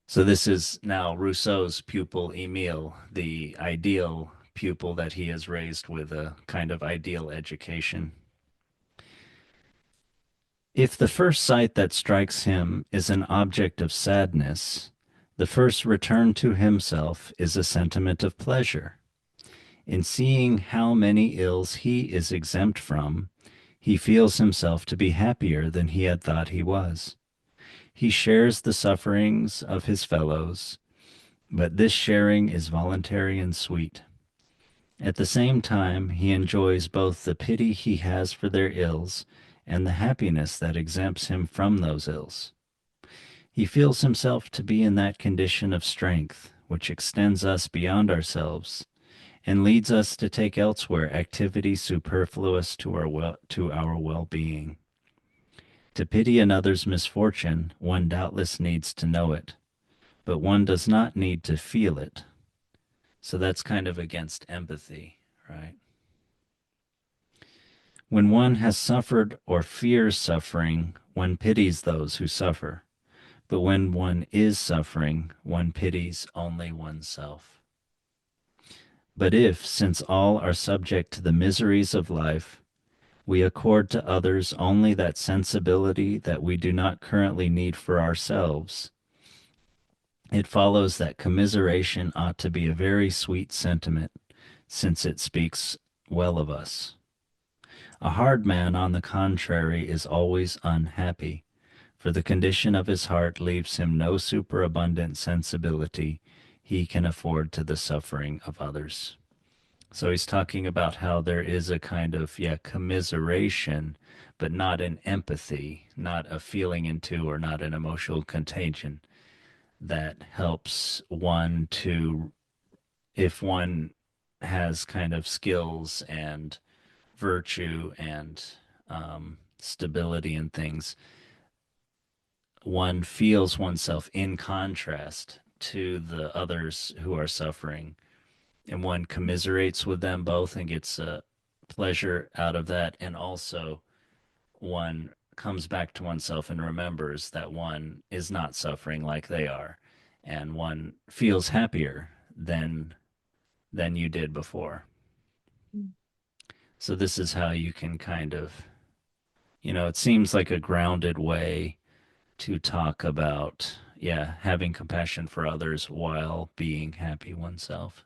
So this is now Rousseau's pupil Emile, the ideal pupil that he has raised with a kind of ideal education. If the first sight that strikes him is an object of sadness, the first return to himself is a sentiment of pleasure. In seeing how many ills he is exempt from, he feels himself to be happier than he had thought he was. He shares the sufferings of his fellows, but this sharing is voluntary and sweet. At the same time, he enjoys both the pity he has for their ills and the happiness that exempts him from those ills. He feels himself to be in that condition of strength which extends us beyond ourselves and leads us to take elsewhere activity superfluous to our well-being. To pity another's misfortune, one doubtless needs to know it, but one does not need to feel it. So that's kind of against empathy, right? When one has suffered or fears suffering, one pities those who suffer. But when one is suffering, one pities only oneself. But if, since all are subject to the miseries of life, we accord to others only that sensibility that we do not currently need for ourselves, it follows that commiseration ought to be a very sweet sentiment, since it speaks well of us. A hard man, on the contrary, is always unhappy, for the condition of his heart leaves him no superabundant sensibility he can afford to the suffering of others. So he's talking about how there is a kind of, commiseration, but not an empathy, not a feeling into or not an emotional contagion that helps one to, if one has kind of skills and virtue and stability and things, one feels oneself in contrast to the others who are suffering, and one commiserates with them both and gets a pleasure out of that, and also one comes back to oneself and remembers that one is not suffering like they are, and one feels happier than you did before. So this is how you can kind of, it seems like a grounded way to talk about, having compassion for others while being happy oneself.